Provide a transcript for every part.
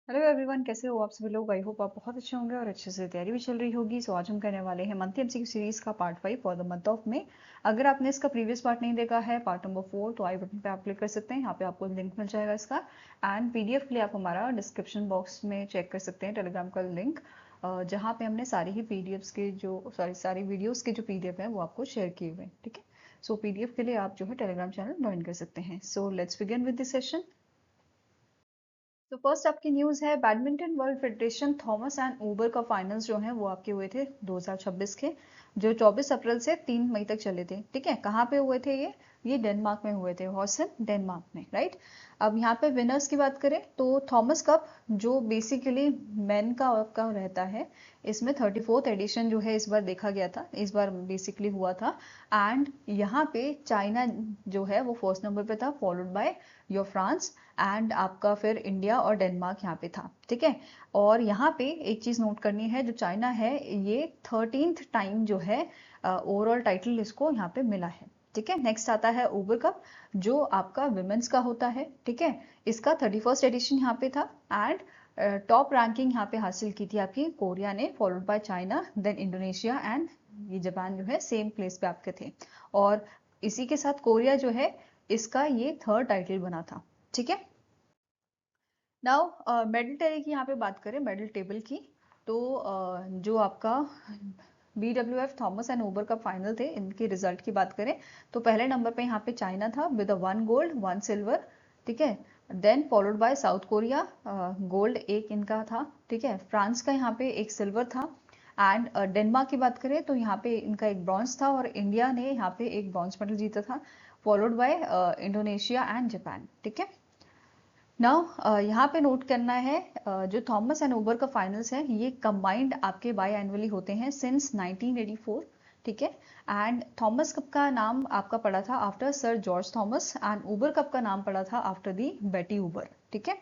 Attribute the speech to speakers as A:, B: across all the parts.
A: Hello everyone, कैसे हो आप सभी लोग। आई होप आप बहुत अच्छे होंगे और अच्छे से तैयारी भी चल रही होगी। सो आज हम करने वाले हैं मंथली एमसीक्यू सीरीज का part 5 for the month of में। अगर आपने इसका प्रीवियस पार्ट नहीं देखा है, पार्ट नंबर 4, तो आई बटन पे आप क्लिक कर सकते हैं। यहाँ पे आपको लिंक मिल जाएगा इसका। एंड पीडीएफ के लिए आप हमारा डिस्क्रिप्शन बॉक्स में चेक कर सकते हैं टेलीग्राम का लिंक, जहाँ पे हमने सारी ही पीडीएफ के जो सारी वीडियोज के जो पीडीएफ है वो आपको शेयर किए हुए हैं। ठीक है, सो पीडीएफ के लिए आप जो है टेलीग्राम चैनल ज्वाइन कर सकते हैं। So let's begin with this session. तो फर्स्ट आपकी न्यूज़ है, badminton world federation Thomas and Uber का फाइनल्स जो हैं वो आपके हुए थे 2026 के, जो 24 अप्रैल से 3 मई तक चले थे। ठीक है, कहाँ पे हुए थे ये डेनमार्क में हुए थे, हॉर्सन डेनमार्क में, राइट। अब यहाँ पे विनर्स की बात करें तो थॉमस कप जो बेसिकली मेन का रहता है, इसमें 34th एडिशन जो है इस बार देखा गया था, इस बार बेसिकली हुआ था। एंड यहाँ पे चाइना जो है वो फर्स्ट नंबर पे था, followed by your France, and आपका फिर इंडिया और डेनमार्क यहाँ पे था। ठीक है, और यहाँ पे एक चीज नोट करनी है, जो चाइना है ये 13th टाइम जो है ओवरऑल टाइटल इसको यहाँ पे मिला है। ठीक है, नेक्स्ट आता है ऊबर कप, जो आपका विमेंस का होता है। ठीक है, इसका 31st एडिशन यहाँ पे था। एंड टॉप रैंकिंग यहाँ पे हासिल की थी आपकी कोरिया ने, followed by China, then Indonesia and ये जापान जो है सेम प्लेस पे आपके थे। और इसी के साथ कोरिया जो है इसका ये 3rd टाइटल बना था। ठीक है, नाउ मेडल टेरी की यहाँ पे बात करें, मेडल टेबल की, तो जो आपका BWF थॉमस एंड ऊबर का फाइनल थे, इनके रिजल्ट की बात करें तो पहले नंबर पे यहाँ पे चाइना था विद 1 गोल्ड 1 सिल्वर। ठीक है, then followed by South Korea, gold एक इनका था। ठीक है, फ्रांस का यहाँ पे एक सिल्वर था। एंड डेनमार्क की बात करें तो यहाँ पे इनका एक ब्रॉन्ज था, और इंडिया ने यहाँ पे एक ब्रॉन्ज मेडल जीता था, followed by Indonesia and Japan. ठीक है, नाउ यहाँ पे नोट करना है, जो थॉमस एंड ऊबर का फाइनल्स है ये कंबाइंड आपके बाई एनुअली होते हैं सिंस 1984। ठीक है, एंड थॉमस कप का नाम आपका पड़ा था after sir George Thomas, and Uber cup का नाम पड़ा था आफ्टर दी बेटी ऊबर। ठीक है,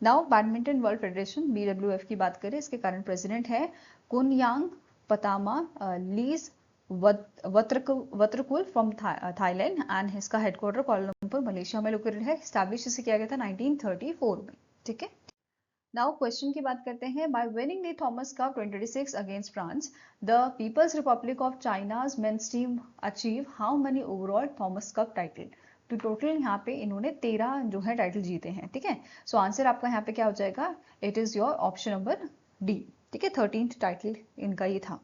A: now badminton world federation BWF की बात करें, इसके करंट प्रेसिडेंट है कुनयांग पतामा लीज वत्रकुल फ्रॉम थाईलैंड, एंड इसका हेडक्वार्टर कोलंबो मलेशिया में लोकेटेड है। स्टैब्लिश इसे किया गया था 1934 में। ठीक है, नाउ क्वेश्चन की बात करते हैं, by winning the Thomas Cup 2026 against France, the People's Republic of China's men's team achieve how many overall Thomas Cup title. तो टोटल यहाँ पे इन्होंने 13 जो है टाइटल जीते हैं। ठीक है, सो आंसर आपका यहाँ पे क्या हो जाएगा, it is your option number D. ठीक है, 13th टाइटल इनका ये था।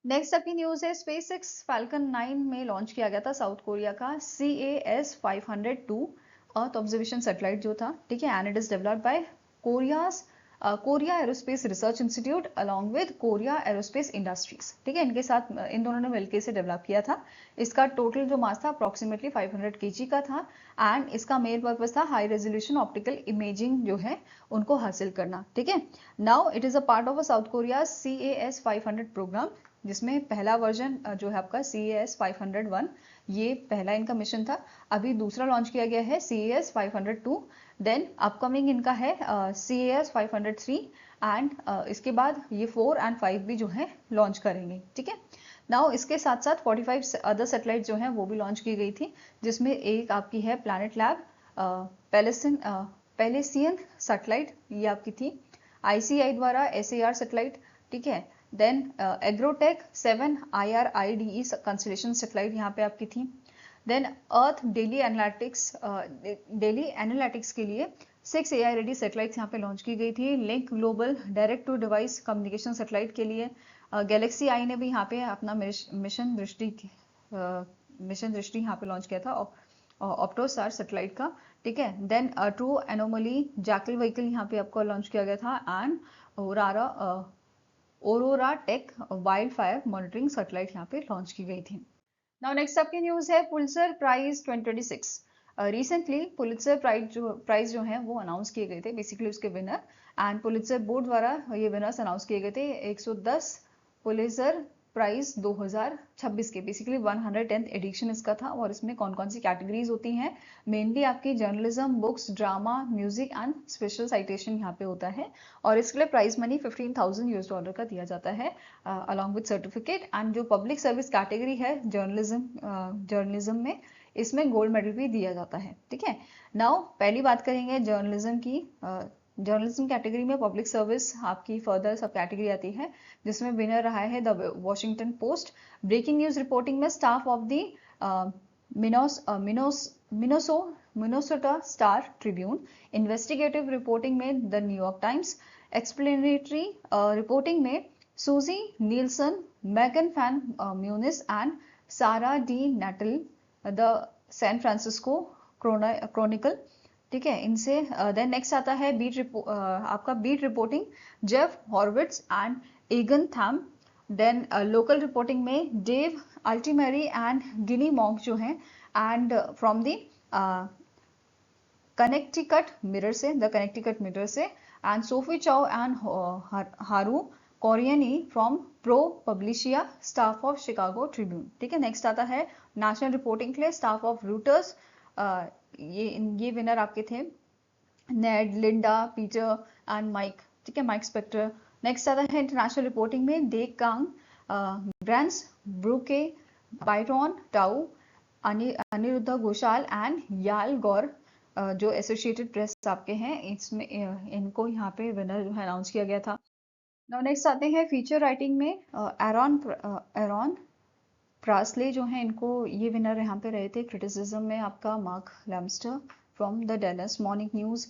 A: नेक्स्ट आपकी न्यूज है, स्पेस एक्स फैल्कन 9 में लॉन्च किया गया था साउथ कोरिया का CAS-502 अर्थ ऑब्जर्वेशन सैटेलाइट जो था। ठीक है, and it is developed by Korea aerospace research institute along with Korea aerospace industries. ठीक है, इनके साथ इन दोनों ने मिलकर इसे डेवलप किया था। इसका टोटल जो मास था अप्रोक्सीमेटली 500 kg का था, एंड इसका मेन पर्पज था हाई रेजोल्यूशन ऑप्टिकल इमेजिंग जो है उनको हासिल करना। ठीक है, now it is a part of a South Korea CAS-500 programme, जिसमें पहला वर्जन जो है आपका CAS-501, ये पहला इनका मिशन था। अभी दूसरा लॉन्च किया गया है CAS-502, देन अपकमिंग इनका है CAS-503, एंड इसके बाद ये 4 एंड 5 भी जो है लॉन्च करेंगे। ठीक है, नाउ इसके साथ साथ 45 अदर सैटेलाइट जो हैं वो भी लॉन्च की गई थी, जिसमें एक आपकी है प्लैनेट लैब पेलेसियन सैटेलाइट, ये आपकी थी ICI द्वारा SAR सैटेलाइट। ठीक है, then Agrotech 7 IRIDE constellation satellite यहाँ पे आपकी थी। देन अर्थ डेली एनालिटिक्स के लिए 6 AI रेडी सैटेलाइट्स यहाँ पे लॉन्च की गई थी। Link global direct to device communication satellite के लिए गैलेक्सी आई ने भी यहाँ पे अपना मिशन दृष्टि यहाँ पे लॉन्च किया था, ऑप्टोसार सैटेलाइट का। ठीक है, then True Anomaly Jackal vehicle यहाँ पे आपको लॉन्च किया गया था, and Aurora Tech wildfire monitoring satellite यहाँ पे लॉन्च की गई थी। नाउ नेक्स्ट आपकी न्यूज है, Pulitzer Prize 2026। Recently Pulitzer Prize जो है वो अनाउंस किए गए थे, बेसिकली उसके विनर, एंड पुलित्जर बोर्ड द्वारा ये विनर्स अनाउंस किए गए थे। 110 पुलित्जर प्राइज 2026 के, बेसिकली 110th एडिशन इसका था। और इसमें कौन कौन सी कैटेगरीज होती हैं, मेनली आपकी journalism, books, drama, music and special citation यहाँ पे होता है। और इसके लिए प्राइज मनी $15,000 का दिया जाता है अलॉन्ग विद सर्टिफिकेट। एंड जो पब्लिक सर्विस कैटेगरी है जर्नलिज्म में, इसमें गोल्ड मेडल भी दिया जाता है। ठीक है, नाउ पहली बात करेंगे जर्नलिज्म की, जर्नलिज्म कैटेगरी में पब्लिक सर्विस आपकी फर्दर सब कैटेगरी आती है, जिसमें विनर रहा है the Washington Post. Breaking news reporting में staff of the Minnesota Star Tribune. Investigative reporting में the New York Times. Explanatory reporting में Susie Neilson, Megan Fan Munce and Sarah DiNatale, the San Francisco Chronicle. ठीक है, इनसे then next आता है आपका beat reporting, Jeff Horwitz and एगन Tham. Then local reporting में Dave Altimari and Ginny Monk जो हैं, and from the Connecticut Mirror से and Sophie Chou and Haru Coryne from ProPublica, staff of Chicago Tribune. ठीक है, next आता है national reporting के लिए स्टाफ ऑफ रूटर्स। ये विनर आपके थे Ned, Linda, Peter and Mike. ठीक है, माइक स्पेक्टर। नेक्स्ट आता है इंटरनेशनल रिपोर्टिंग में Dake Kang, Garance Burke, Byron Tau, Aniruddha Ghosal and याल गौर, जो एसोसिएटेड प्रेस आपके हैं, इसमें इनको यहाँ पे विनर जो है अनाउंस किया गया था। नाउ नेक्स्ट आते हैं फीचर राइटिंग में एरॉन प्रासले जो हैं, इनको ये विनर यहाँ पे रहे थे। क्रिटिसिज्म में आपका Mark Lamster from the Dallas Morning News.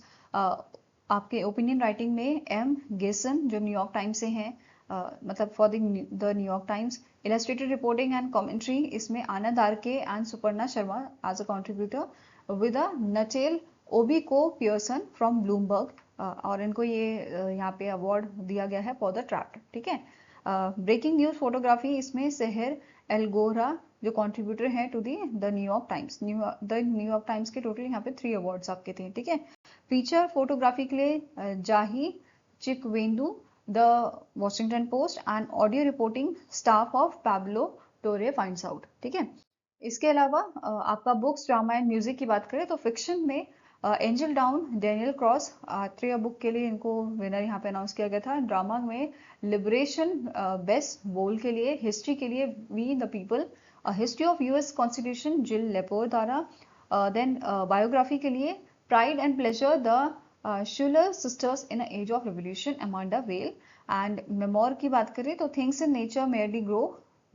A: आपके ओपिनियन राइटिंग में एम गेसन जो न्यूयॉर्क टाइम्स से हैं, मतलब for the New York Times. Illustrated reporting and commentary, इसमें Anand RK and Suparna Sharma as a contributor with a Natalie Obiko Pearson from Bloomberg, और इनको ये यहाँ पे अवार्ड दिया गया है फॉर द ट्रैप्ड। ठीक है, ब्रेकिंग न्यूज फोटोग्राफी, इसमें सेहर एल्गोरा जो कंट्रीब्यूटर हैं to the New York Times. New York Times के टोटल यहाँ पे 3 अवार्ड्स आपके थे। ठीक है, फीचर फोटोग्राफी के लिए Jahi Chikwendiu, the Washington Post and audio reporting staff of Pablo Torre finds out. ठीक है, इसके अलावा आपका बुक्स, ड्रामा एंड म्यूजिक की बात करें तो फिक्शन में angel down, Daniel cross, Atreya book के लिए इनको विनर यहाँ पे अनाउंस किया गया था। ड्रामा में लिबरेशन बेस्ट वोल के लिए, हिस्ट्री के लिए we the people, history of US constitution Jill Lepore द्वारा। देन बायोग्राफी के लिए pride and pleasure the Schuyler sisters in age of revolution Amanda Vaill. And memoir की बात करें तो things in nature merely grow,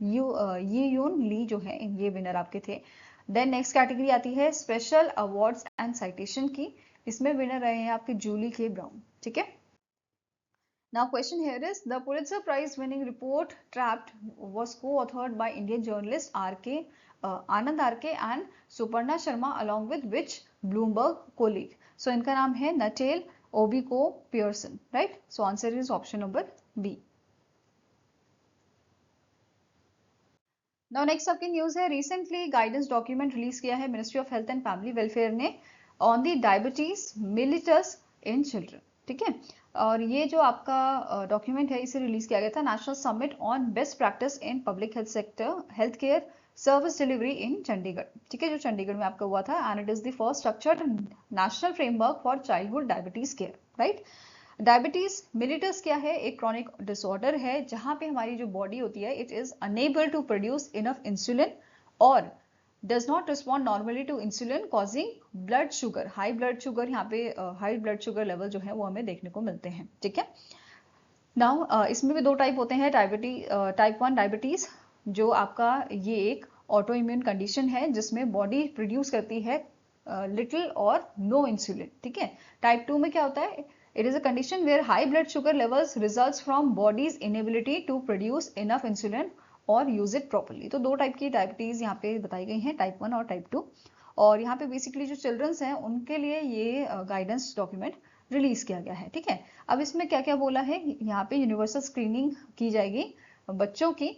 A: ये यून ली जो है ये विनर आपके थे। देन नेक्स्ट कैटेगरी आती है स्पेशल अवार्ड्स एंड साइटेशन की, इसमें विनर रहे हैं आपके जूली के ब्राउन। ठीक है, now question here is the Pulitzer prize winning report trapped was co-authored by Indian journalist Anand RK and Suparna Sharma along with which Bloomberg colleague? So इनका नाम है Natalie Obiko Pearson, right? So answer is option number B. Now next आपकी news है, recently guidance document release किया है ministry of health and family welfare ने on the diabetes mellitus in children. ठीक है, और ये जो आपका डॉक्यूमेंट है इसे रिलीज किया गया था national summit on best practice in public health sector health care service delivery in Chandigarh. ठीक है, जो चंडीगढ़ में आपका हुआ था, and it is the first structured national framework for childhood diabetes care, right? Diabetes mellitus क्या है? एक क्रॉनिक डिसऑर्डर है जहां पे हमारी जो बॉडी होती है it is unable to produce enough insulin और does not respond normally to insulin causing blood sugar, high blood sugar, यहाँ पे हाई ब्लड शुगर लेवल जो है वो हमें देखने को मिलते हैं। ठीक है, नाउ इसमें भी 2 टाइप होते हैं टाइप 1 डायबिटीज, जो आपका ये एक ऑटो इम्यून कंडीशन है जिसमें बॉडी प्रोड्यूस करती है लिटिल और नो इंसुलिन। ठीक है, टाइप 2 में क्या होता है? It is a condition where high blood sugar levels results from body's inability to produce enough insulin or use it properly. तो 2 टाइप की डायबिटीज यहाँ पे बताई गई हैं, टाइप 1 और टाइप 2। और यहाँ पे बेसिकली जो चिल्ड्रंस हैं उनके लिए ये गाइडेंस डॉक्यूमेंट रिलीज किया गया है। ठीक है, अब इसमें क्या क्या बोला है, यहाँ पे यूनिवर्सल स्क्रीनिंग की जाएगी बच्चों की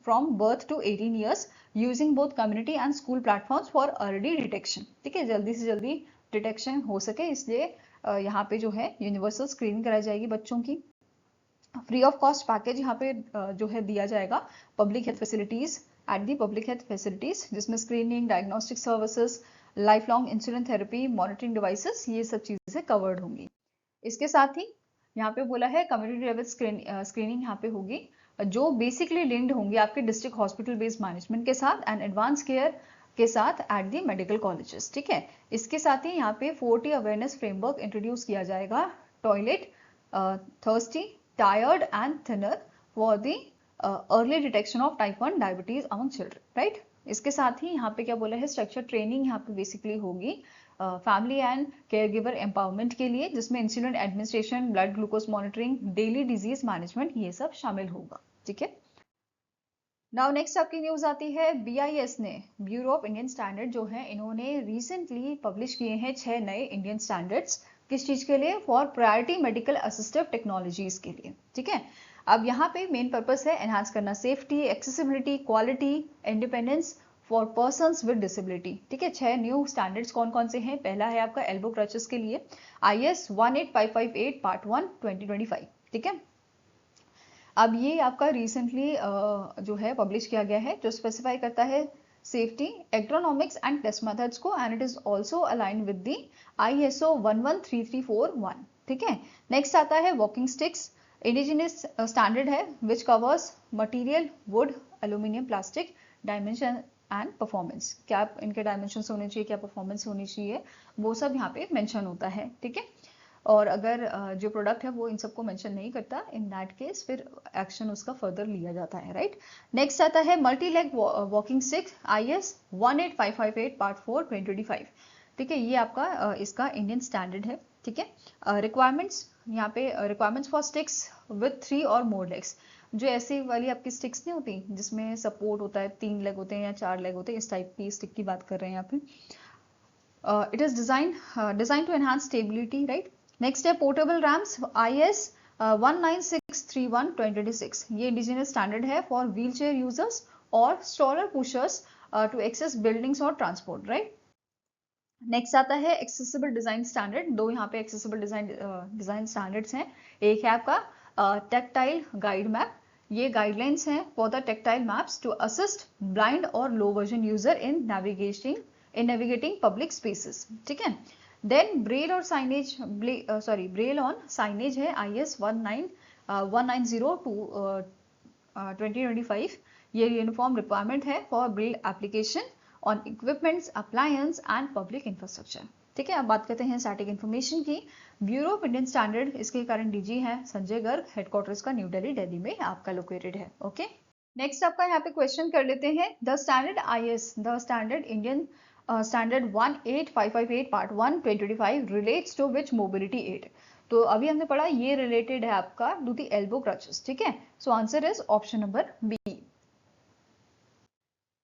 A: from birth to 18 years using both community and school platforms for early detection. ठीक है, जल्दी से जल्दी डिटेक्शन हो सके, इसलिए यहाँ पे जो है यूनिवर्सल स्क्रीनिंग कराई जाएगी बच्चों की। फ्री ऑफ कॉस्ट पैकेज यहाँ पे जो है दिया जाएगा public health facilities at the public health facilities, जिसमें screening, diagnostic services, life long insulin therapy, monitoring devices, ये सब चीजें कवर्ड होंगी। इसके साथ ही यहाँ पे बोला है कम्युनिटी लेवल स्क्रीनिंग यहाँ पे होगी जो बेसिकली लिंक्ड होंगी आपके डिस्ट्रिक्ट हॉस्पिटल बेस्ड मैनेजमेंट के साथ एंड एडवांस केयर के साथ एट दी मेडिकल कॉलेजेस। ठीक है, इसके साथ ही यहाँ पे 4T अवेयरनेस फ्रेमवर्क इंट्रोड्यूस किया जाएगा toilet, thirsty, tired and thinner for the early detection of type 1 diabetes among children, right? इसके साथ ही यहाँ पे क्या बोला है, स्ट्रक्चर ट्रेनिंग यहाँ पे बेसिकली होगी family and care giver empowerment के लिए, जिसमें insulin administration, blood glucose monitoring, daily disease management, ये सब शामिल होगा, ठीक है। नाउ नेक्स्ट आपकी न्यूज आती है, BIS ने, ब्यूरो ऑफ इंडियन स्टैंडर्ड जो है, इन्होंने रिसेंटली पब्लिश किए हैं 6 नए इंडियन स्टैंडर्ड्स। किस चीज के लिए? For priority medical assistive technologies के लिए, ठीक है। अब यहाँ पे मेन पर्पस है एनहांस करना safety, accessibility, quality, independence for persons with disability, ठीक है। 6 न्यू स्टैंडर्ड्स कौन कौन से हैं? पहला है आपका एल्बो क्रचेस के लिए IS 18558 पार्ट 1 2025, ठीक है। अब ये आपका रिसेंटली जो है पब्लिश किया गया है, जो स्पेसिफाई करता है safety, ergonomics and test methods को, and it is also align with the ISO 11334-1, ठीक है। नेक्स्ट आता है वॉकिंग स्टिक्स, इंडिजिनियस स्टैंडर्ड है which covers material, would, aluminium, plastic, dimension and performance. क्या इनके डायमेंशन होने चाहिए, क्या परफॉर्मेंस होनी चाहिए, वो सब यहाँ पे मेंशन होता है, ठीक है। और अगर जो प्रोडक्ट है वो इन सबको मेंशन नहीं करता, इन दैट केस फिर एक्शन उसका फर्दर लिया जाता है, राइट। नेक्स्ट आता है multi leg walking stick IS 18558 part 4 2025, ठीक है। ये आपका इसका इंडियन स्टैंडर्ड है, ठीक है। रिक्वायरमेंट्स यहाँ पे, रिक्वायरमेंट्स फॉर स्टिक्स विद 3 और मोर लेग्स, जो ऐसी वाली आपकी स्टिक्स नहीं होती जिसमें सपोर्ट होता है, 3 लेग होते हैं या 4 लेग होते हैं, इस टाइप की स्टिक की बात कर रहे हैं यहाँ पे। It is design to enhance stability, right. Next है पोर्टेबल रैम्स IS 19631 2026, ये इंडिजिनियस स्टैंडर्ड है फॉर व्हील चेयर यूजर्स और stroller pushers to access buildings और ट्रांसपोर्ट, राइट। नेक्स्ट आता है एक्सेसिबल डिजाइन स्टैंडर्ड, दो यहाँ पे एक्सेसिबल डिजाइन स्टैंडर्ड्स हैं। एक है आपका टेक्टाइल गाइड मैप, ये गाइडलाइंस हैं for the tactile maps to assist blind और low vision user in navigating public spaces, ठीक है। देन ब्रेल और साइनेज, ब्रेल ऑन साइनेज है IS 190 2025, ये यूनिफॉर्म रिक्वायरमेंट है for braille application on equipments, appliance and public infrastructure, ठीक है। अब बात करते हैं स्टैटिक इन्फॉर्मेशन की। ब्यूरो ऑफ इंडियन स्टैंडर्ड, इसके करंट DG है संजय गर्ग, हेडक्वार्टर्स का न्यू दिल्ली में आपका लोकेटेड है, ओके। नेक्स्ट आपका यहाँ पे क्वेश्चन कर लेते हैं, the standard IS, the standard Indian standard 18558 part 1 2025 relates to which mobility aid. तो अभी हमने पढ़ा ये रिलेटेड है आपका टू द एल्बो क्रचेस, ठीक है। So answer is option number B.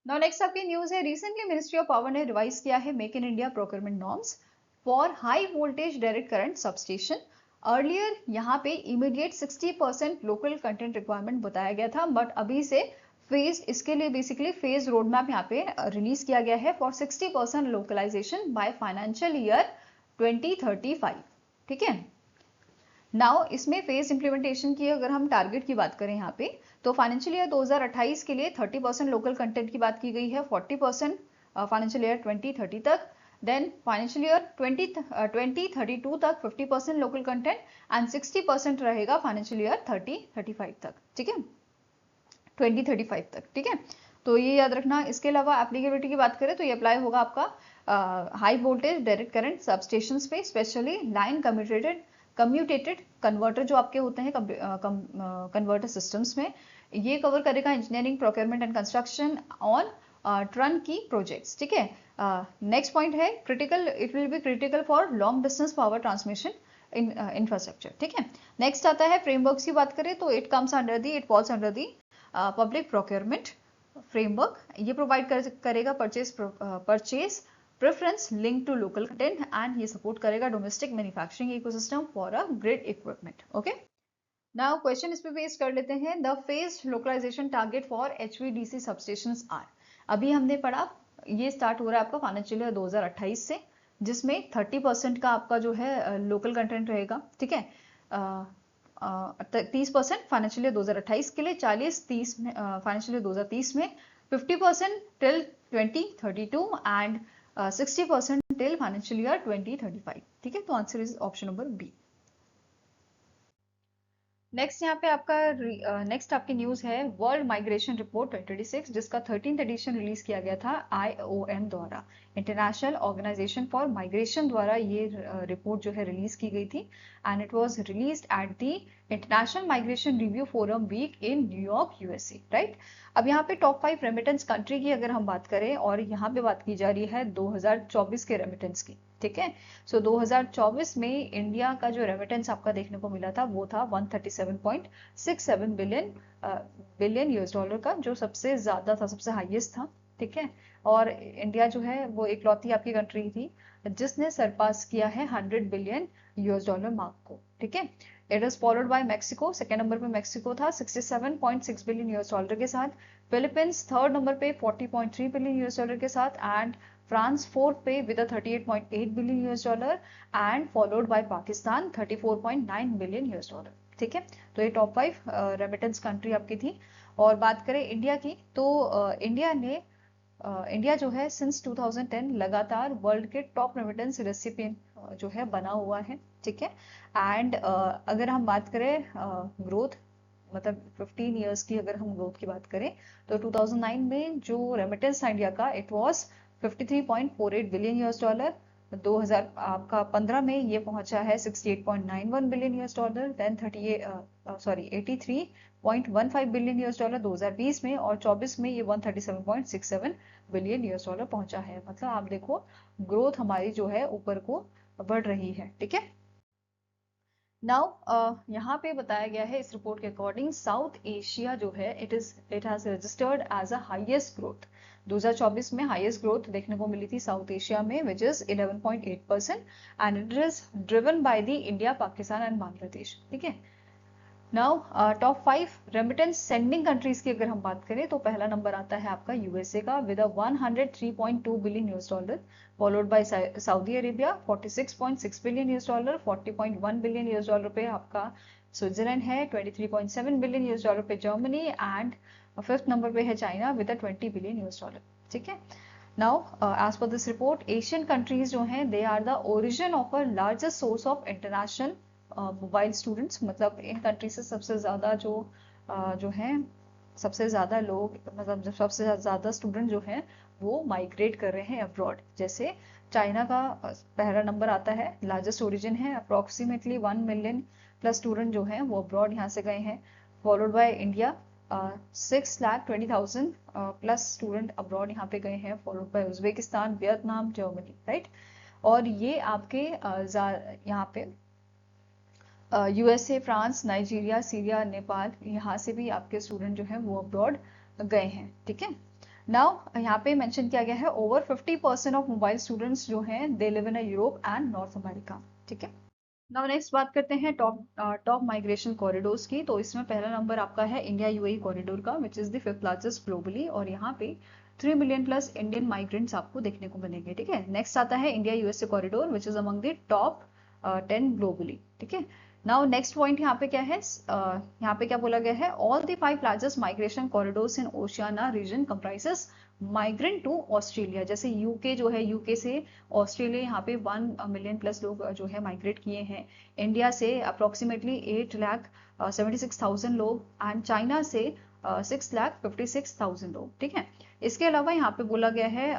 A: Now next आपकी न्यूज है, रिसेंटली मिनिस्ट्री ऑफ पावर ने रिवाइज किया है make in India procurement norms for high voltage direct current substation. Earlier यहाँ पे इमीडिएट 60% लोकल कंटेंट रिक्वायरमेंट बताया गया था, बट अभी से फेज, इसके लिए बेसिकली फेज रोड मैप यहाँ पे रिलीज किया गया है for 60% localisation by financial year 2035, ठीक है। नाउ इसमें फेज इंप्लीमेंटेशन की अगर हम टारगेट की बात करें यहाँ पे, तो फाइनेंशियल ईयर 2028 के लिए 30% लोकल कंटेंट की बात की गई है, 40% फाइनेंशियल ईयर 2030 तक, देन फाइनेंशियल ईयर 2032 तक 50% लोकल कंटेंट एंड 60% रहेगा फाइनेंशियल ईयर 3035 तक, ठीक है, 2035 तक, ठीक है। तो ये याद रखना। इसके अलावा एप्लीकेबिलिटी की बात करें तो ये अप्लाई होगा आपका high voltage direct current substations पे, स्पेशली लाइन कम्यूटेटेड कन्वर्टर जो आपके होते हैं कन्वर्टर सिस्टम्स में, ये कवर करेगा engineering, procurement and construction on turn की प्रोजेक्ट्स, ठीक है। नेक्स्ट पॉइंट है critical, it will be critical for long distance power transmission infrastructure, ठीक है। नेक्स्ट आता है फ्रेमवर्क्स की बात करें तो it falls under the public procurement framework. ये प्रोवाइड करेगा purchase preference link to local content and ये सपोर्ट करेगा domestic manufacturing ecosystem for a grade equipment, okay. Now question इस पे बेस कर लेते हैं, the phased localisation target for HVDC substations are. अभी हमने पढ़ा ये स्टार्ट हो रहा है आपका फाइनेंशियल ईयर 2028 से, जिसमें 30% का आपका जो है लोकल कंटेंट रहेगा, ठीक है। 30% फाइनेंशियल ईयर 2028 के लिए, 40-30 में फाइनेंशियल ईयर 2030 में, 50% till 2032 and 60% till financial year 2035, ठीक है। तो answer is option number B. Next यहाँ पे आपका नेक्स्ट आपकी न्यूज है वर्ल्ड माइग्रेशन रिपोर्ट 2026, जिसका 13th एडिशन रिलीज किया गया था आईओएम द्वारा, इंटरनेशनल ऑर्गेनाइजेशन फॉर माइग्रेशन द्वारा ये रिपोर्ट जो है रिलीज की गई थी, and it was released at the International Migration Review Forum week in New York, USA, right. अब यहाँ पे टॉप 5 रेमिटेंस कंट्री की अगर हम बात करें, और यहाँ पे बात की जा रही है 2024 के रेमिटेंस की, ठीक है। सो 2024 में इंडिया का जो रेमिटेंस आपका देखने को मिला था वो था 137.67 बिलियन यूएस डॉलर का, जो सबसे ज्यादा था, सबसे हाईएस्ट था, ठीक है। और इंडिया जो है वो इकलौती आपकी कंट्री थी जिसने सरपास किया है 100 बिलियन यूएस डॉलर मार्क को, ठीक है। It is followed by Mexico, second number पे मेक्सिको था 67.6 बिलियन यूएस डॉलर के साथ। फिलीपींस थर्ड नंबर पे 40.3 बिलियन यूएस डॉलर के साथ, एंड फ्रांस फोर्थ पे with 38.8 billion US dollar, and followed by Pakistan 34.9 billion US dollar, ठीक है। तो ये टॉप 5 रेमिटेंस कंट्री आपकी थी। और बात करें इंडिया की, तो इंडिया जो है सिंस 2010 लगातार वर्ल्ड के टॉप रेमिटेंस रेसिपिएंट जो है बना हुआ है, ठीक है। एंड अगर हम बात करें ग्रोथ, मतलब 15 इयर्स की अगर हम ग्रोथ की बात करें, तो 2009 में जो रेमिटेंस था इंडिया का, it was 53.48 billion US dollar. 2000 आपका 15 में ये पहुंचा है 68.91 billion US dollar, then 83.15 billion US dollar 2020 में, और 24 में ये 137.67 बिलियन यूएस डॉलर पहुंचा है। मतलब आप देखो ग्रोथ हमारी जो है ऊपर को बढ़ रही है, ठीक है। नाउ यहाँ पे बताया गया है इस रिपोर्ट के अकॉर्डिंग, साउथ एशिया जो है it has registered as a highest growth. 2024 में हाईएस्ट ग्रोथ देखने को मिली थी साउथ एशिया में, which is 11.8%, and it is driven by the India, Pakistan and Bangladesh, ठीक है। Now top 5 remittance sending countries की अगर हम बात करें, तो पहला नंबर आता है आपका यूएसए का with 103.2 billion US dollar, followed by Saudi Arabia 46.6 billion US dollar, 40.1 billion US dollar पे आपका स्विट्जरलैंड है, 23.7 बिलियन यूएस डॉलर पे जर्मनी, एंड फिफ्थ नंबर पे है China with 20 billion US dollar, ठीक है। Now as per this report, Asian countries जो हैं they are the origin of a largest source of international mobile students. मतलब इन country से सबसे ज्यादा जो है सबसे ज्यादा लोग, मतलब सबसे ज्यादा स्टूडेंट जो हैं वो माइग्रेट कर रहे हैं अब्रॉड। जैसे चाइना का पहला नंबर आता है, लार्जेस्ट ओरिजिन है, अप्रोक्सीमेटली 1 मिलियन प्लस स्टूडेंट जो हैं वो अब्रॉड यहाँ से गए हैं, followed by India 6,20,000 plus student abroad यहाँ पे गए हैं, followed by Uzbekistan, Vietnam, Germany, right. और ये आपके यहाँ पे USA, France, Nigeria, Syria, Nepal, यहाँ से भी आपके स्टूडेंट जो है वो अब्रॉड गए हैं, ठीक है। नाउ यहाँ पे मेंशन किया गया है ओवर 50% ऑफ मोबाइल स्टूडेंट्स जो हैं they live in Europe and north America, ठीक है। नाउ नेक्स्ट बात करते हैं टॉप माइग्रेशन कॉरिडोर्स की। तो इसमें पहला नंबर आपका है इंडिया यूएई कॉरिडोर का, which is the fifth largest globally, और यहाँ पे 3 मिलियन प्लस इंडियन माइग्रेंट्स आपको देखने को मिलेंगे, ठीक है। नेक्स्ट आता है India USA corridor, which is among the top 10 globally, ठीक है। नाउ नेक्स्ट पॉइंट यहाँ पे क्या है, यहाँ पे क्या बोला गया है, all the 5 largest migration corridors in Oceania region comprises migrant to Australia. जैसे यूके जो है, यूके से ऑस्ट्रेलिया यहाँ पे 1 मिलियन प्लस लोग जो है माइग्रेट किए हैं, इंडिया से अप्रोक्सीमेटली 8,76,000 लोग, एंड चाइना से 6,56,000 लोग, ठीक है। इसके अलावा यहाँ पे बोला गया है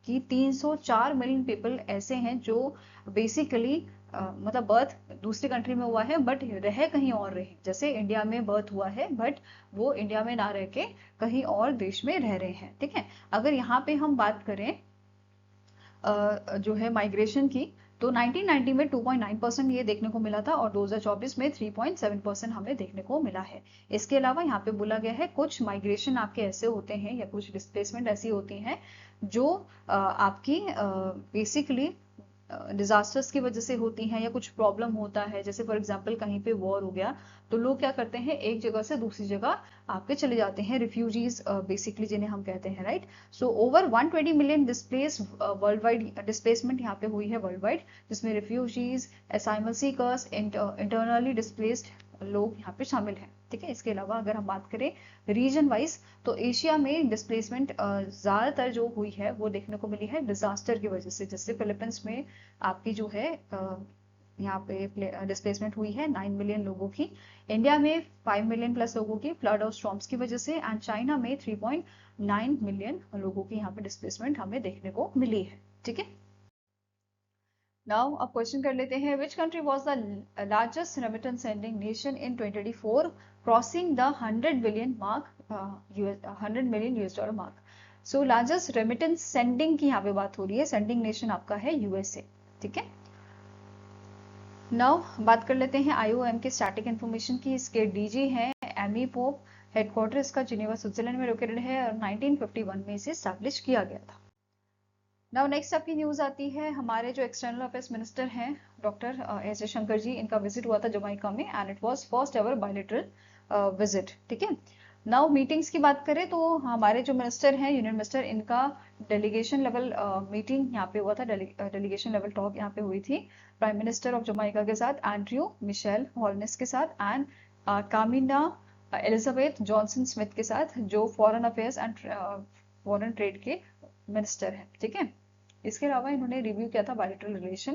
A: कि 304 मिलियन पीपल ऐसे हैं जो बेसिकली मतलब बर्थ दूसरी कंट्री में हुआ है बट रह कहीं और रहे, जैसे इंडिया में बर्थ हुआ है बट वो इंडिया में ना रह के कहीं और देश में रह रहे हैं, ठीक है। अगर यहाँ पे हम बात करें जो है माइग्रेशन की, तो 1990 में 2.9% ये देखने को मिला था, और 2024 में 3.7% हमें देखने को मिला है। इसके अलावा यहाँ पे बोला गया है कुछ माइग्रेशन आपके ऐसे होते हैं या कुछ डिस्प्लेसमेंट ऐसी होती हैं जो आपकी बेसिकली डिजास्टर्स की वजह से होती हैं, या कुछ प्रॉब्लम होता है, जैसे फॉर एग्जांपल कहीं पे वॉर हो गया, तो लोग क्या करते हैं एक जगह से दूसरी जगह आपके चले जाते हैं, रिफ्यूजीज बेसिकली जिन्हें हम कहते हैं, right. So over 120 million displace world wide displacement यहाँ पे हुई है वर्ल्ड वाइड, जिसमें refugees, asylum seekers, internally displaced लोग यहाँ पे शामिल हैं, ठीक है। इसके अलावा अगर हम बात करें रीजन वाइज, तो एशिया में डिस्प्लेसमेंट ज्यादातर जो हुई है वो देखने को मिली है डिजास्टर की वजह से, जैसे फिलीपींस में आपकी जो है यहाँ पे डिस्प्लेसमेंट हुई है 9 मिलियन लोगों की। इंडिया में 5 मिलियन प्लस लोगों की फ्लड और स्टॉर्म्स की वजह से, एंड चाइना में 3.9 मिलियन लोगों की यहाँ पे डिस्प्लेसमेंट हमें देखने को मिली है। ठीक है, नाउ अब क्वेश्चन कर लेते हैं, which country was the largest remittance sending nation in 2024 crossing the 100 billion mark, 100 million US dollar mark. So largest remittance sending की यहाँ पे बात हो रही है, सेंडिंग नेशन आपका है यूएसए। ठीक है, नाउ बात कर लेते हैं आईओएम के स्टैटिक इंफॉर्मेशन की। इसके डीजी हैं एमी पोप, हेडक्वार्टर इसका जिनेवा स्विट्जरलैंड में लोकेटेड है और 1951 में इसे स्टैब्लिश किया गया था। नाउ नेक्स्ट आपकी न्यूज आती है, हमारे जो एक्सटर्नल अफेयर्स मिनिस्टर हैं डॉक्टर एस जयशंकर जी, इनका विजिट हुआ था जमाइका में and it was first ever bilateral visit. ठीक है, नाउ मीटिंग्स की बात करें तो हमारे जो मिनिस्टर हैं, यूनियन मिनिस्टर, इनका डेलीगेशन लेवल मीटिंग यहाँ पे हुआ था, डेलीगेशन लेवल टॉक यहाँ पे हुई थी प्राइम मिनिस्टर ऑफ जमाइका के साथ, एंड्रयू मिशेल हॉलनेस के साथ, एंड कामिना एलिजाबेथ जॉनसन स्मिथ के साथ, जो foreign affairs and foreign trade के मिनिस्टर हैं। ठीक है, इसके अलावा इन्होंने रिव्यू किया था बायलैटरल रिलेशन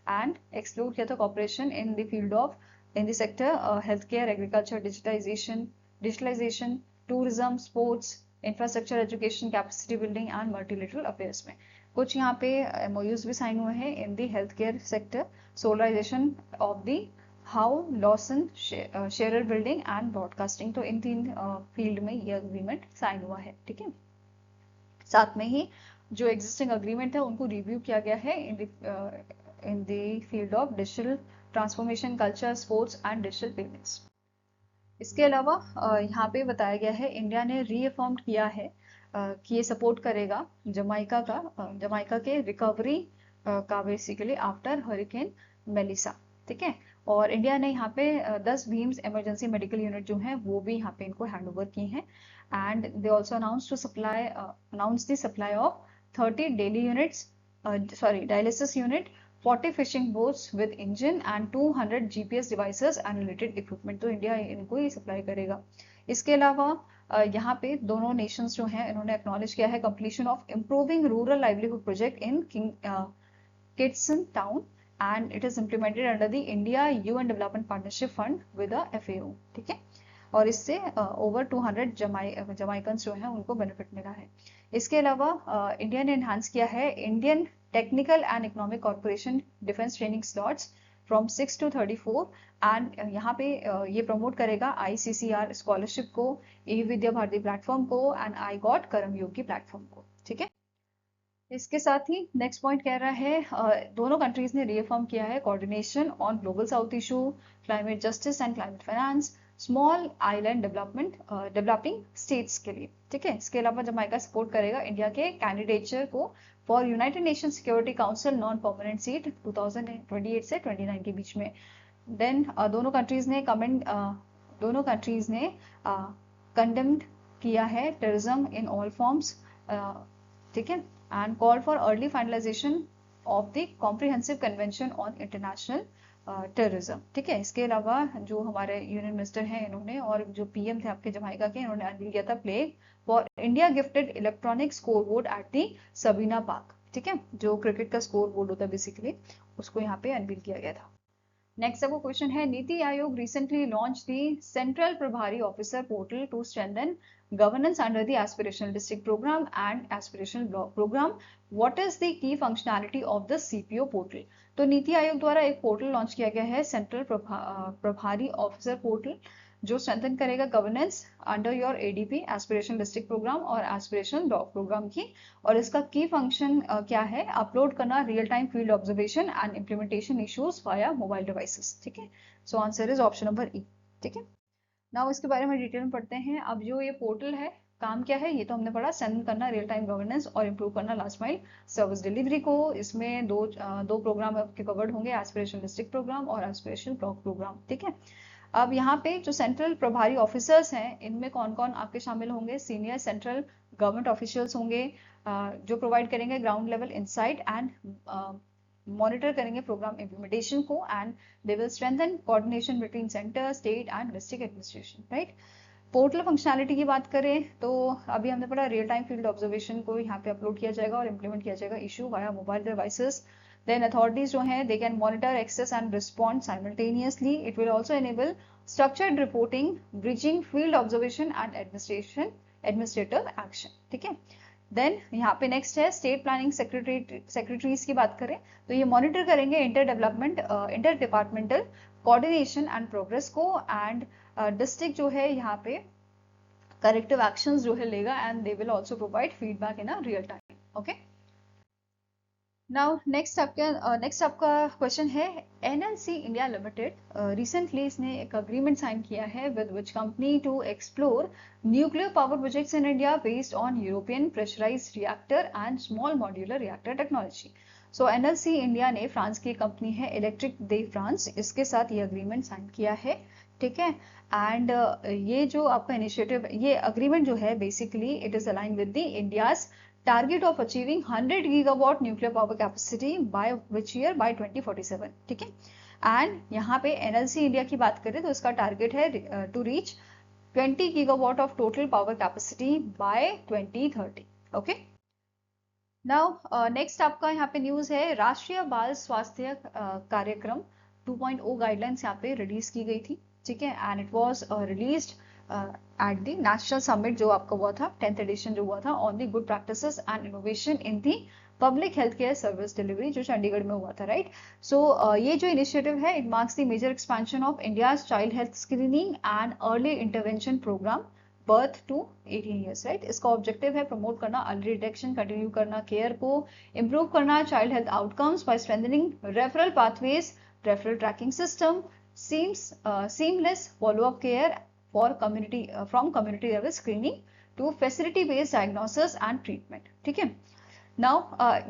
A: एंड एक्सप्लोर किया था cooperation in the field of, in the sector health care, agriculture, digitalisation, tourism, sports, infrastructure, education, capacity building and multilateral affairs में। कुछ यहाँ पे एमओयूज भी साइन हुए हैं in the health care sector, solarisation of the how Lawson, share building and broadcasting. तो इन 3 field में ये अग्रीमेंट साइन हुआ है। ठीक है, साथ में ही जो एग्जिस्टिंग अग्रीमेंट है उनको रिव्यू किया गया है इन the field of digital transformation, culture, sports and digital payments. इसके अलावा यहाँ पे बताया गया है, इंडिया ने रीअफर्म किया है कि ये सपोर्ट करेगा जमाइका के रिकवरी का बेसिकली आफ्टर हरिकेन मेलिसा। ठीक है, और इंडिया ने यहाँ पे 10 बीम्स इमरजेंसी मेडिकल यूनिट जो हैं वो भी यहाँ पे इनको हैंड ओवर की हैं, and they also announce the supply of 30 daily units, dialysis unit, 40 fishing boats with engine and 200 GPS devices and related equipment. तो इंडिया इनको ही सप्लाई करेगा। इसके अलावा यहाँ पे दोनों नेशंस जो हैं इन्होंने एक्नॉलेज किया है completion of improving rural livelihood project in Kingstown and it is implemented under the India UN development partnership fund with FAO। ठीक है, और इससे ओवर 200 जमाइकन जो हैं उनको बेनिफिट मिला है। इसके अलावा इंडिया ने एनहांस किया है Indian technical and economic corporation defence training slots from 6 to 34 and यहाँ पे ये प्रमोट करेगा ICCR स्कॉलरशिप को, ई विद्या भारती प्लेटफॉर्म को एंड आई गॉट कर्मयोग की प्लेटफॉर्म को। ठीक है, इसके साथ ही नेक्स्ट पॉइंट कह रहा है दोनों कंट्रीज ने रीअफर्म किया है coordination on global south issue, climate justice and climate finance, small island developing states के लिए। ठीक है, इसके अलावा जमाइका सपोर्ट करेगा इंडिया के कैंडिडेचर को for United nation security council non permanent seat 2028 से 29 के बीच में। देन दोनों कंट्रीज ने कंडेम्ड किया है टेररिज्म इन ऑल फॉर्म्स। ठीक है, and call for early finalisation of the comprehensive convention on international terrorism. ठीक है, इसके अलावा जो हमारे यूनियन मिनिस्टर हैं इन्होंने और जो PM थे आपके जमाइका के, इन्होंने अनवील किया था play for India gifted electronic score board at the Sabina park. ठीक है, जो क्रिकेट का स्कोर बोर्ड होता है बेसिकली, उसको यहाँ पे अनवील किया गया था। नेक्स्ट आपको क्वेश्चन है, Niti Aayog recently launch the central Prabhari officer portal to strengthen governance under the aspirational district program and aspirational block program. What is the key functionality of the CPO portal? तो नीति आयोग द्वारा एक पोर्टल लॉन्च किया गया है central Prabhari officer portal, जो strengthen करेगा governance under your ADP aspirational district programme और aspirational block programme की। और इसका की फंक्शन क्या है? अपलोड करना real time field observation and implementation issues via mobile devices. ठीक है, so answer is option number E। ठीक है, नाउ इसके बारे में डिटेल में पढ़ते हैं। अब जो ये पोर्टल है, काम क्या है ये तो हमने पढ़ा, स्ट्रेंथन करना रियल टाइम गवर्नेंस और इम्प्रूव करना लास्ट माइल सर्विस डिलीवरी को। इसमें दो प्रोग्राम आपके कवर्ड होंगे, एस्पिरेशनल डिस्ट्रिक्ट प्रोग्राम और एस्पिरेशनल ब्लॉक प्रोग्राम। ठीक है, अब यहाँ पे जो सेंट्रल प्रभारी ऑफिसर्स हैं, इनमें कौन कौन आपके शामिल होंगे? सीनियर सेंट्रल गवर्नमेंट ऑफिशियल्स होंगे जो प्रोवाइड करेंगे ground level insight and monitor करेंगे प्रोग्राम इम्प्लीमेंटेशन को, and they will strengthen coordination between centre, state and district administration. Right, portal functionality की बात करें तो अभी हमने पढ़ा रियल टाइम फील्ड ऑब्जर्वेशन को यहाँ पे अपलोड किया जाएगा और इम्प्लीमेंट किया जाएगा issue via mobile devices. Then authorities जो हैं they can monitor, access and respond simultaneously. It will also enable structured reporting, bridging field observation and administrative action. ठीक है. देन यहाँ पे नेक्स्ट है स्टेट प्लानिंग सेक्रेटरीज की बात करें तो ये मॉनिटर करेंगे inter departmental coordination and progress को, एंड डिस्ट्रिक्ट जो है यहाँ पे करेक्टिव एक्शंस जो है लेगा, and they will also provide feedback in a real time. Okay. Now next आपका क्वेश्चन है एनएलसी इंडिया लिमिटेड रिसेंटली इसने एक अग्रीमेंट साइन किया है with which company to explore nuclear power projects in India based on European pressurised reactor and small modular reactor technology. So NLC India ने France की company है electric de France, इसके साथ ये अग्रीमेंट साइन किया है. ठीक है. एंड ये जो आपका इनिशिएटिव, ये अग्रीमेंट जो है basically it is align with the India's target of achieving 100 gigawatt nuclear power capacity by which year, by 2047. ठीक है. एंड यहाँ पे एनएलसी इंडिया की बात करें तो इसका टारगेट है to reach 20 gigawatt of total power capacity by 2030. Okay. Now next आपका यहाँ पे न्यूज है राष्ट्रीय बाल स्वास्थ्य कार्यक्रम 2.0 गाइडलाइंस यहाँ पे रिलीज की गई थी. ठीक है. And it was released at the national summit जो आपका हुआ था 10th एडिशन जो हुआ था on the good practices and innovation in the public health care service delivery जो चंडीगढ़ में हुआ था. राइट. सो ये जो इनिशिएटिव है it marks the major expansion of India's child health screening and early intervention programme birth to 18 years. Right. इसका objective है promote करना अर्ली डिटेक्शन, कंटिन्यू करना केयर को, इम्प्रूव करना child health outcomes by strengthening referral pathways, referral tracking system, seamless follow-up care for from community level screening to facility-based diagnosis and treatment. ठीक है. Now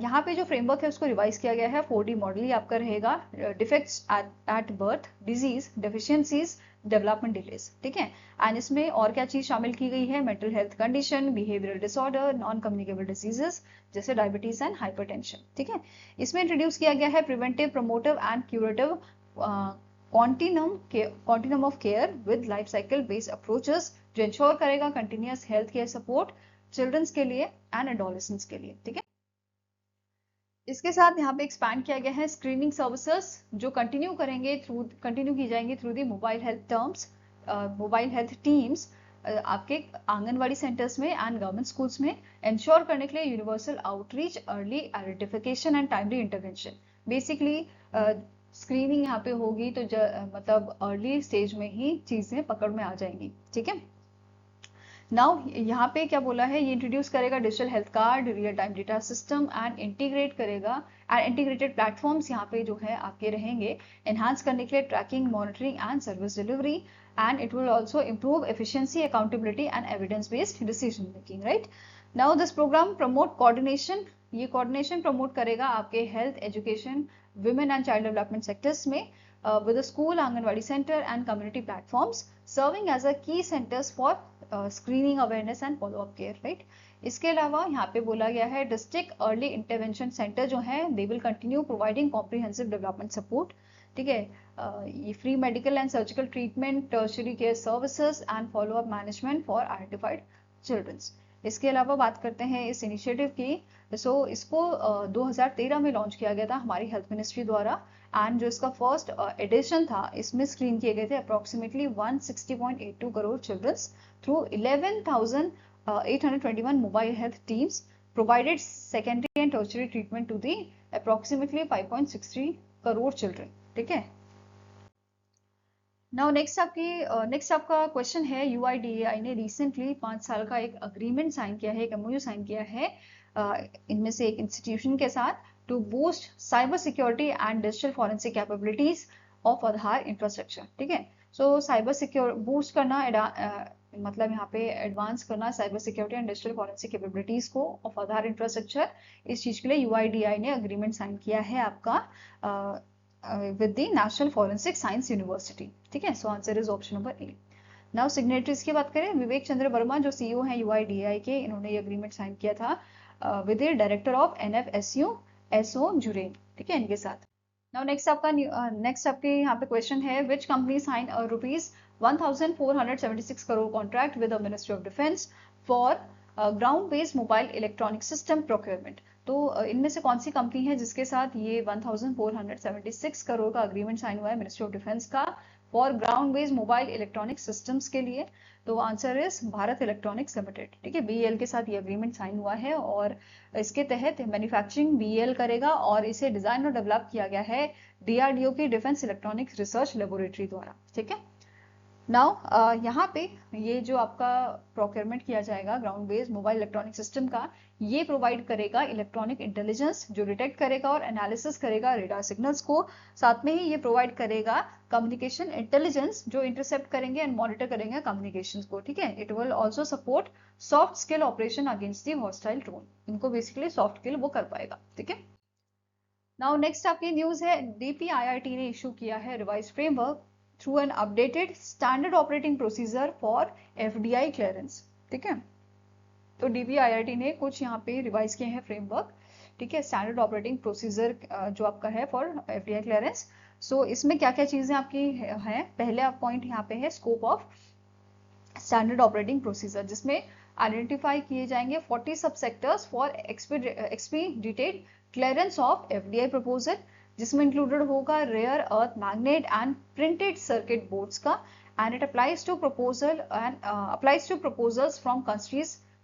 A: यहाँ पे जो फ्रेमवर्क है उसको रिवाइज किया गया है. 4D मॉडल ही आपका रहेगा. Defects at birth, disease, deficiencies, development delays. ठीक है. एंड इसमें और क्या चीज शामिल की गई है, mental health condition, behavioural disorder, non communicable diseases जैसे डायबिटीज एंड हाइपरटेंशन. ठीक है. इसमें इंट्रोड्यूस किया गया है preventive, promotive and curative continuum of care with life cycle based approaches जो इंश्योर करेगा continuous health care support childrens के लिए एंड एडोलेसेंट्स के लिए. ठीक है. इसके साथ यहाँ पे एक्सपैंड किया गया है स्क्रीनिंग सर्विसेज जो कंटिन्यू की जाएंगी through the mobile health teams आपके आंगनवाड़ी सेंटर्स में एंड गवर्नमेंट स्कूल्स में इंश्योर करने के लिए universal outreach, early identification and timely intervention. Basically screening यहाँ पे होगी तो मतलब अर्ली स्टेज में ही चीजें पकड़ में आ जाएंगी. ठीक है. नाउ यहाँ पे क्या बोला है, ये इंट्रोड्यूस करेगा digital health card, real time data system and integrate करेगा एंड इंटीग्रेटेड प्लेटफॉर्म्स यहाँ पे जो है आपके रहेंगे एनहांस करने के लिए tracking, monitoring and service delivery. And it will also improve efficiency, accountability and evidence based decision making. Right. Now this programme promote coordination, ये कोऑर्डिनेशन प्रमोट करेगा आपके health, education, women and child development sectors में with a school, anganwadi center and community platforms serving as a key centers for screening, awareness and follow-up care. Right. इसके अलावा यहाँ पे बोला गया है डिस्ट्रिक्ट अर्ली इंटरवेंशन सेंटर जो है they will continue providing comprehensive development support. ठीक है. ये free medical and surgical treatment, tertiary care services and followup management for identified childrens. इसके अलावा बात करते हैं इस इनिशिएटिव की. इसको 2013 में लॉन्च किया गया था हमारी हेल्थ मिनिस्ट्री द्वारा. एंड जो इसका फर्स्ट एडिशन था इसमें स्क्रीन किए गए थे approximately 160.82 crore childrens through 11,821 mobile health teams provided secondary and tertiary treatment to the approximately 5.63 crore children. ठीक है. नाउ नेक्स्ट आपका क्वेश्चन है UIDAI ने रिसेंटली 5 साल का एक अग्रीमेंट साइन किया है, एक MOU साइन किया है इनमें से एक इंस्टीट्यूशन के साथ to boost cyber security and digital forensic capabilities of Aadhaar infrastructure. ठीक है. सो साइबर सिक्योर बूस्ट करना मतलब यहाँ पे एडवांस करना cyber security and digital forensic capabilities को ऑफ आधार इंफ्रास्ट्रक्चर, इस चीज के लिए UIDAI ने अग्रीमेंट साइन किया है आपका with the National Forensic Science University. ठीक है. So answer is option number A. Now signatories की बात करें, विवेक चंद्र वर्मा जो CEO हैं UIDAI के, इन्होंने ये अग्रीमेंट साइन किया था with the director of NFSU SO Xuren. ठीक है, इनके साथ. नाउ नेक्स्ट आपके यहाँ पे क्वेश्चन है which company sign ₹1,476 crore contract with the ministry of defence for ground based mobile electronic system procurement. तो इनमें से कौन सी कंपनी है जिसके साथ ये 1476 करोड़ का अग्रीमेंट साइन हुआ है मिनिस्ट्री ऑफ डिफेंस का for ground based mobile electronic systems के लिए? तो answer is Bharat electronics limited. ठीक है, बीएल के साथ ये अग्रीमेंट साइन हुआ है और इसके तहत मैन्युफैक्चरिंग बीएल करेगा और इसे डिजाइन और डेवलप किया गया है डीआरडीओ की डिफेंस इलेक्ट्रॉनिक्स रिसर्च लेबोरेटरी द्वारा। ठीक है, नाउ यहाँ पे ये जो आपका प्रोक्योरमेंट किया जाएगा ground based mobile electronic system का, ये प्रोवाइड करेगा इलेक्ट्रॉनिक इंटेलिजेंस जो डिटेक्ट करेगा और एनालिसिस करेगा रेडार सिग्नल्स को। साथ में ही ये प्रोवाइड करेगा कम्युनिकेशन इंटेलिजेंस जो इंटरसेप्ट करेंगे एंड मॉनिटर करेंगे कम्युनिकेशन को। ठीक है, it will also support soft skill operation against the hostile drone. इनको बेसिकली सॉफ्ट स्किल वो कर पाएगा। ठीक है, नाउ नेक्स्ट आपकी न्यूज है डीपीआईआईटी ने इशू किया है revise framework through an updated standard operating procedure for FDI clearance. ठीक है, तो डीपीआईआईटी ने कुछ यहाँ पे रिवाइज किए हैं फ्रेमवर्क। ठीक है, स्टैंडर्ड ऑपरेटिंग प्रोसीजर जो आपका है फॉर एफडीआई क्लियरेंस। सो इसमें क्या क्या चीजें आपकी हैं? पहले आप पॉइंट यहाँ पे है scope of standard operating procedure, जिसमें आइडेंटिफाई किए जाएंगे 40 sub sectors for expedited clearance of FDI proposal, जिसमें इंक्लूडेड होगा rare earth magnet and printed circuit boards का। And it applies to proposals from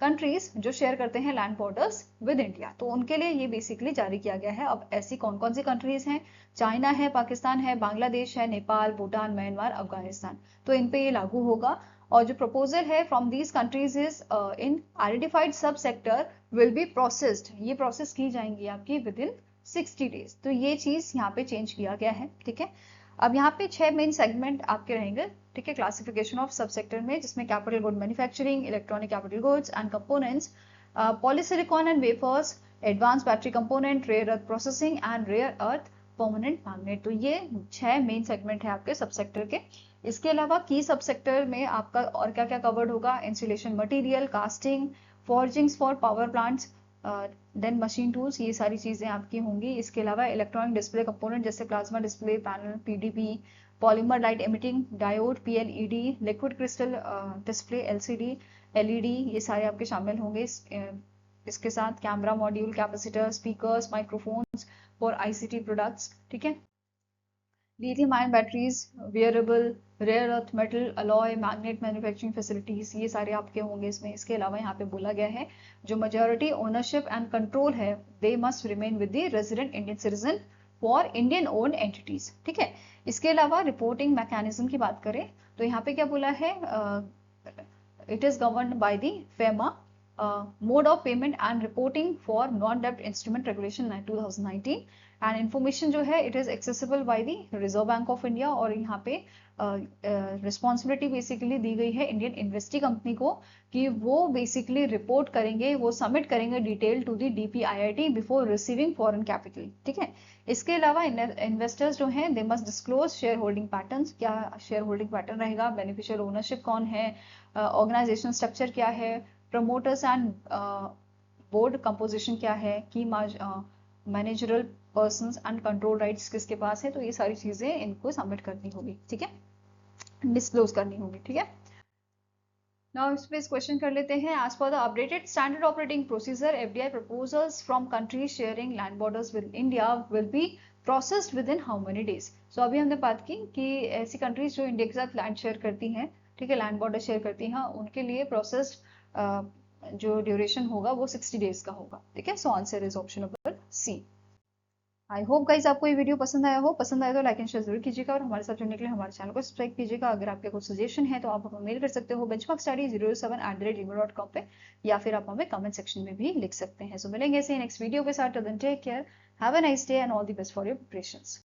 A: countries जो शेयर करते हैं लैंड बॉर्डर्स विद इंडिया। तो उनके लिए ये बेसिकली जारी किया गया है। अब ऐसी कौन कौन सी कंट्रीज हैं? चाइना है, पाकिस्तान है, बांग्लादेश है, नेपाल, भूटान, म्यांमार, अफगानिस्तान। तो इन पे ये लागू होगा। और जो प्रपोजल है from these countries is in identified सब सेक्टर विल बी प्रोसेस्ड, ये प्रोसेस की जाएंगी आपकी विद इन 60 डेज। तो ये चीज यहाँ पे चेंज किया गया है। ठीक है, अब यहाँ पे 6 मेन सेगमेंट आपके रहेंगे। ठीक है, क्लासिफिकेशन ऑफ सब सेक्टर में, जिसमें capital good manufacturing, electronic capital goods and components, polysilicon and wafers, advance battery component, rare earth processing and rare earth permanent magnet. तो ये 6 मेन सेगमेंट है आपके सब सेक्टर के। इसके अलावा की सब सेक्टर में आपका और क्या क्या कवर्ड होगा? Insulation material, casting, forgings for power plants, then machine tools, ये सारी चीजें आपकी होंगी। इसके अलावा इलेक्ट्रॉनिक डिस्प्ले कंपोनेंट जैसे plasma display panel, PDP, polymer light emitting diode, PLED, liquid crystal display LCD, LED, ये सारे आपके शामिल होंगे। इसके साथ camera module, capacitor, speakers, microphones for ICT products. ठीक है, lithium ion batteries, wearable, rare earth metal alloy, magnet manufacturing facilities, ये सारे आपके होंगे इसमें। इसके अलावा यहाँ पे बोला गया है जो मेजॉरिटी ओनरशिप एंड कंट्रोल है they must remain with the resident Indian citizen for Indian own entities. ठीक है, इसके अलावा रिपोर्टिंग मैकेनिज्म की बात करें तो यहाँ पे क्या बोला है? It is governed by the FEMA mode of payment and reporting for non डेब्ट इंस्ट्रूमेंट रेगुलेशन 2019 एंड इन्फॉर्मेशन जो है it is accessible by the reserve bank of India. और यहाँ पे रिस्पॉन्सिबिलिटी बेसिकली दी गई है इंडियन इन्वेस्टी कंपनी को कि वो बेसिकली रिपोर्ट करेंगे, वो सबमिट करेंगे detail to the DPIIT before receiving foreign capital. ठीक है, इसके अलावा इन्वेस्टर्स जो हैं they must disclose share holding patterns, क्या शेयर होल्डिंग पैटर्न रहेगा, बेनिफिशियल ओनरशिप कौन है, ऑर्गेनाइजेशन स्ट्रक्चर क्या है, प्रमोटर्स एंड बोर्ड कंपोजिशन क्या है, की managerial persons and control rights किसके पास है। तो ये सारी चीजें इनको सबमिट करनी होगी। ठीक है, डिस्क्लोज करनी होगी। ठीक है, नाउ इस पे इस क्वेश्चन कर लेते हैं। As per the updated standard operating procedure FDI proposals from countries sharing land borders with India will be processed within how many days? So अभी हमने बात की कि ऐसी कंट्रीज जो इंडिया के साथ लैंड शेयर करती हैं, ठीक है, लैंड बॉर्डर शेयर करती हैं, उनके लिए प्रोसेस्ड जो ड्यूरेशन होगा वो 60 डेज का होगा। ठीक है, so answer is option number C. I hope guys आपको ये वीडियो पसंद आया हो। पसंद आया तो लाइक एंड शेयर जरूर कीजिएगा और हमारे साथ जुड़ने के लिए हमारे चैनल को सब्सक्राइब कीजिएगा। अगर आपके कुछ सजेशन है तो आप हमें मेल कर सकते हो benchmarkstudy07@gmail.com पे, या फिर आप हमें कमेंट सेक्शन में भी लिख सकते हैं। सो मिलेंगे ऐसे नेक्स्ट वीडियो के साथ। Take care, have a nice day and all the best for your preparations.